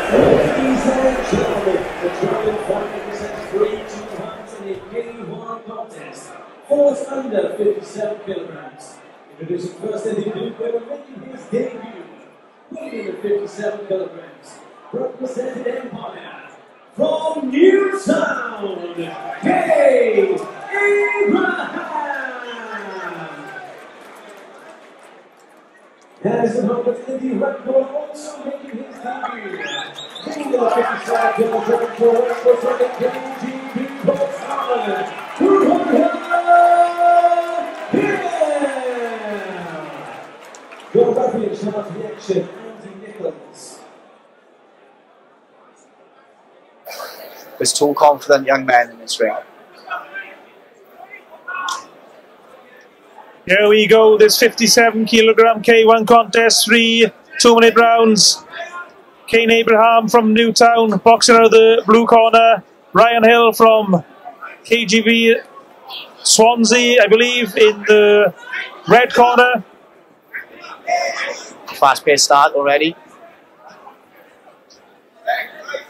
Ladies and gentlemen, the Adrenalin fighting presents 3 2-1s in a K1 contest. Force under 57 kilograms. Introducing first in the blue corner, making his debut. Weighing in at 57 kilograms. Representing Empire from Newtown, CAIN As an opponent in the red corner, also making his debut. Weighing in at 55 kilograms for representing KGB Botswana, your referee in charge of the action, Andy Nichols. There's two confident young men in this ring. Here we go, this 57 kilogram K1 contest, 3 2-minute rounds. Kane Abraham from Newtown, boxing out of the blue corner. Ryan Hill from KGB Swansea, I believe, in the red corner. Fast-paced start already.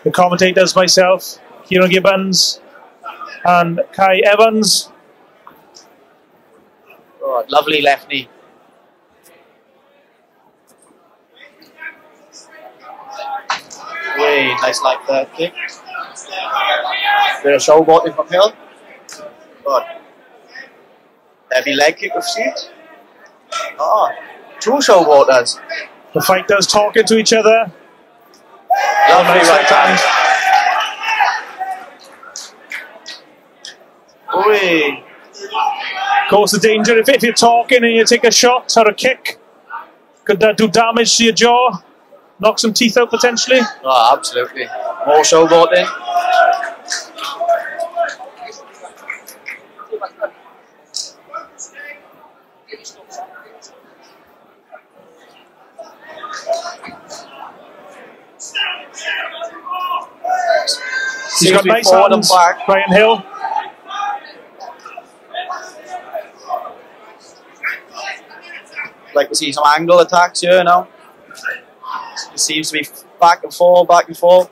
The commentators, myself, Ciaran Gibbons and Cei Evans. Oh, lovely left knee. Way nice like that kick. Bit of showboating from Hill. Good. Heavy leg kick of seat. Oh, two showboaters. The fighters talking to each other. Lovely right hand. Oi. Of course, the danger if you're talking and you take a shot or a kick, could that do damage to your jaw? Knock some teeth out potentially? Oh, absolutely. More showboating. He's got nice hands, Ryan Hill. Like to see some angle attacks here now. It seems to be back and forth, back and forth.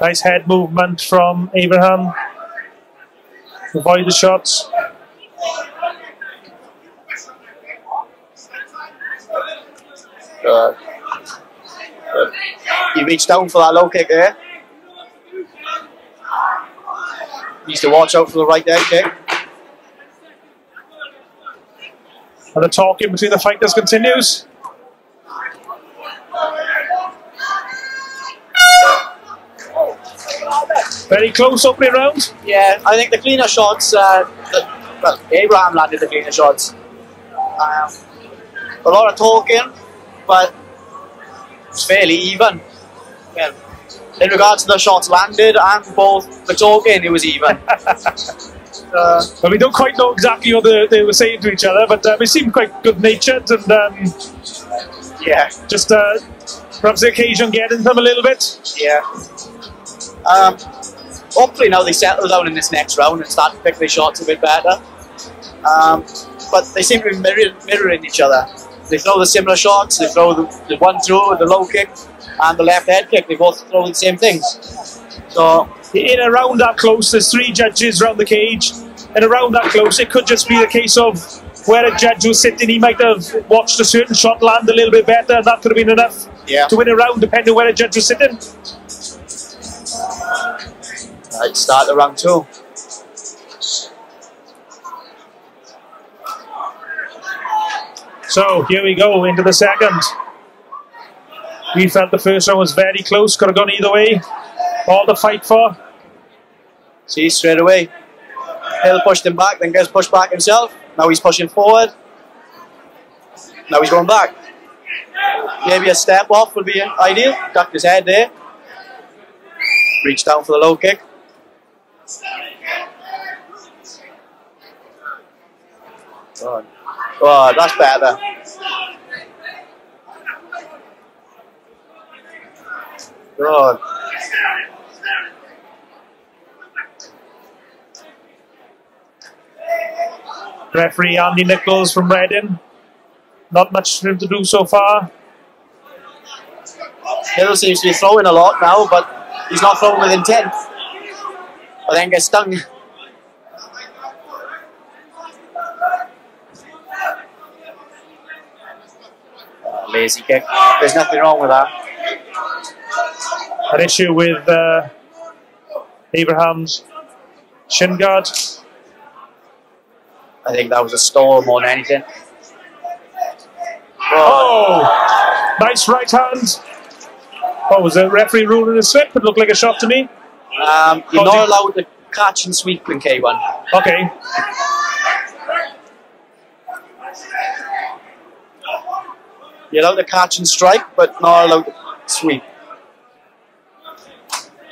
Nice head movement from Abraham. Avoid the shots. Good. He reached down for that low kick there. Needs to watch out for the right leg kick. And the talking between the fighters continues. Very close opening round. Yeah, I think the cleaner shots, well, Abraham landed the cleaner shots. A lot of talking, but it's fairly even. Yeah. In regards to the shots landed and both the talking, it was even. Well, we don't quite know exactly what they were saying to each other, but they seemed quite good-natured and yeah, just perhaps the occasion getting them a little bit. Yeah. Hopefully now they settle down in this next round and start to pick their shots a bit better. But they seem to be mirroring each other. They throw the similar shots. They throw the 1-2, the low kick, and the left head kick. They both throw the same things. So in a round that close, there's 3 judges around the cage. In a round that close, it could just be the case of where a judge was sitting, he might have watched a certain shot land a little bit better, and that could have been enough to win a round, depending on where a judge was sitting. Right, start the round 2. So here we go into the second. We felt the first round was very close, could have gone either way. All to fight for. See, straight away. Hill pushed him back, then gets pushed back himself. Now he's pushing forward. Now he's going back. Maybe a step off would be ideal. Ducked his head there. Reached down for the low kick. Oh, that's better. Good. Referee Andy Nichols from Reading. Not much for him to do so far. Hill seems to be throwing a lot now, but he's not throwing with intent. But then gets stung. Lazy kick. There's nothing wrong with that. An issue with Abraham's shin guard. I think that was a stall more than anything. Oh! Nice right hand. What was the referee ruling a slip? It looked like a shot to me. You're not allowed to catch and sweep in K1. Okay. You're allowed to catch and strike, but not allowed to sweep.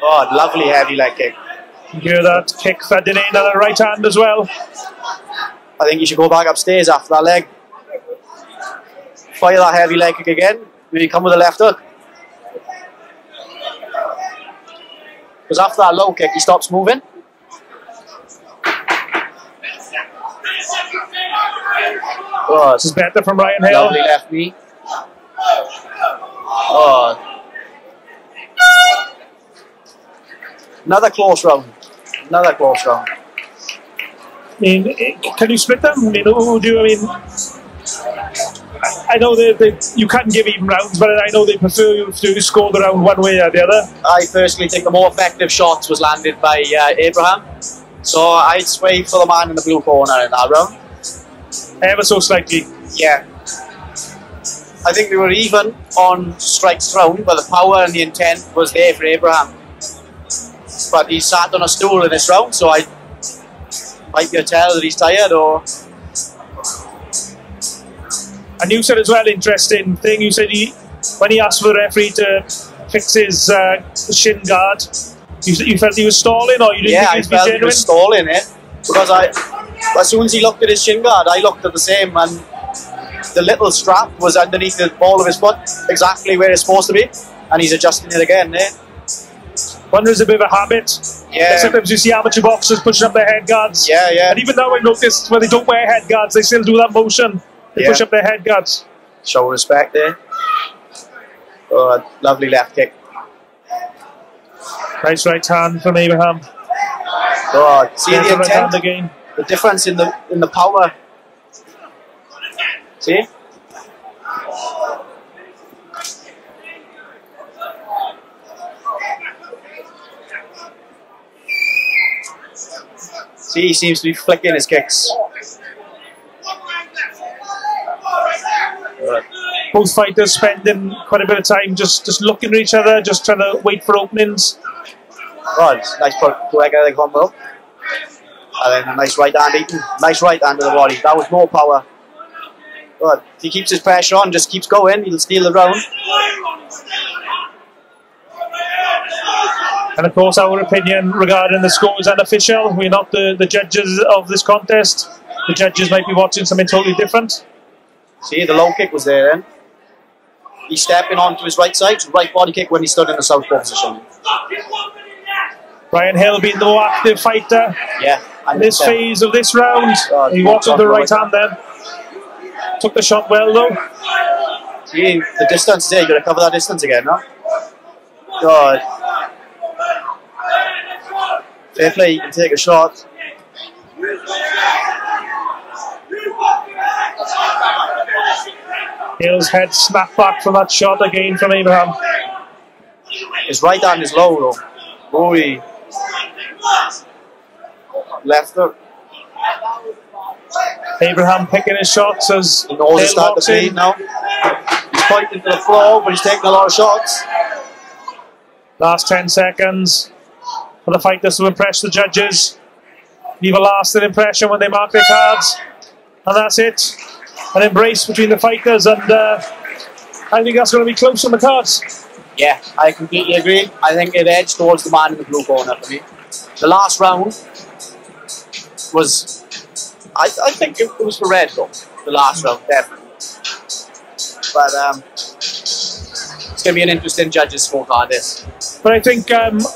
Oh, lovely heavy leg kick. You hear that kick fed in another right hand as well. I think you should go back upstairs after that leg. Fire that heavy leg kick again. Maybe come with a left hook. Because after that low kick, he stops moving. Oh, this is better from Ryan Hill. Lovely left knee. Oh. Another close round. Another close round. I mean, can you split them? I mean, who do you? I mean, I know that you can't give even rounds, but I know they prefer you to score the round one way or the other. I personally think the more effective shots was landed by Abraham. So I'd sway for the man in the blue corner in that round. Ever so slightly. Yeah. I think we were even on strikes thrown, but the power and the intent was there for Abraham. But he sat on a stool in this round, so I might be able to tell that he's tired or... And you said as well, interesting thing, you said when he asked for the referee to fix his shin guard, you felt he was stalling, or you didn't think he was genuine? Yeah, I felt he was stalling it. Because as soon as he looked at his shin guard, I looked at the same, and the little strap was underneath the ball of his foot, exactly where it's supposed to be, and he's adjusting it again there. Wonder is a bit of a habit. Yeah. Sometimes you see amateur boxers pushing up their head guards. Yeah, yeah. And even now I noticed when they don't wear head guards, they still do that motion. They push up their head guards. Show respect there. Oh, lovely left kick. Nice right hand from Abraham. Oh, see the intent, right hand again. The difference in the power. See? See, he seems to be flicking his kicks. Both fighters spending quite a bit of time just looking at each other, just trying to wait for openings. Oh, it's nice two-leg combo. And then a nice right hand eating. Nice right hand to the body. That was more power. But if he keeps his pressure on, just keeps going, he'll steal the round. And of course, our opinion regarding the score is unofficial. We're not the judges of this contest. The judges might be watching something totally different. See, the low kick was there then. He's stepping onto his right side, right body kick when he stood in the southpaw position. Ryan Hill being the more active fighter. Yeah. In this phase of this round, he walked with the right hand then. Took the shot well though. See, the distance there, you've got to cover that distance again, no? God. Fair play, you can take a shot. Hill's head snapped back from that shot again from Abraham. His right hand is low though. Boy. Left hook. Abraham picking his shots as he knows to start the bleed now. He's pointing to the floor, but he's taking a lot of shots. Last 10 seconds for the fighters to impress the judges. Leave a lasting impression when they mark their cards. And that's it. An embrace between the fighters, and I think that's going to be close on the cards. Yeah, I completely agree. I think it edged towards the man in the blue corner for me. The last round was... I think it was for red though. The last round, definitely. But it's going to be an interesting judges' scorecard, this. But I think,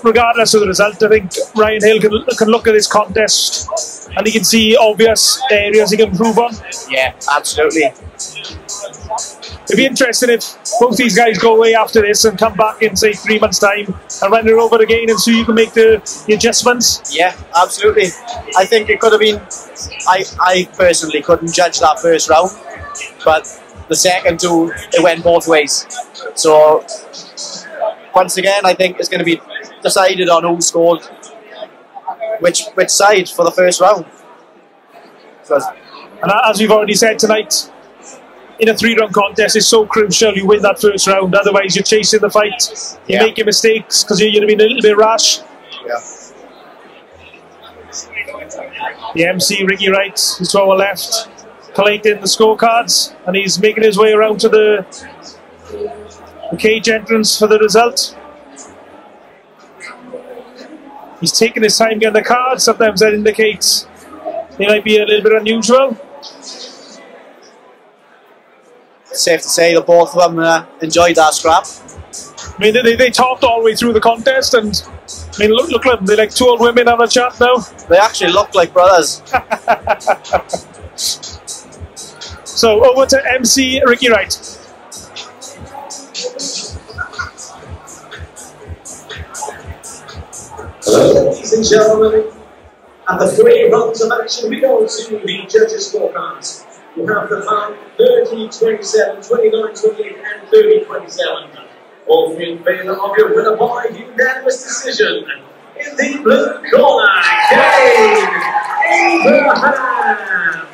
regardless of the result, I think Ryan Hill can look at this contest and he can see obvious areas he can improve on. Yeah, absolutely. It'd be interesting if both these guys go away after this and come back in, say, 3 months' time and run it over again, and so you can make the adjustments. Yeah, absolutely. I think it could have been. I personally couldn't judge that first round, but the second two, it went both ways. So once again, I think it's going to be decided on who scored which side for the first round. And as we've already said tonight, in a 3-round contest, it's so crucial you win that first round. Otherwise, you're chasing the fight. You're making mistakes because you're being a little bit rash. Yeah. The MC, Ricky Wright, is to our left, collating the scorecards, and he's making his way around to the cage entrance for the result. He's taking his time getting the cards. Sometimes that indicates they might be a little bit unusual. Safe to say that both of them enjoyed that scrap. I mean, they talked all the way through the contest, and I mean, look at them. They're like 2 old women having a chat now. They actually look like brothers. So over to MC Ricky Wright. Hello, ladies and gentlemen. At the 3 rounds of action, we go to the judges' scorecards. You have the time 30-27, 29-28, and 30-27. All 3 in favour of your winner by unanimous decision. In the blue corner, CAIN Abraham.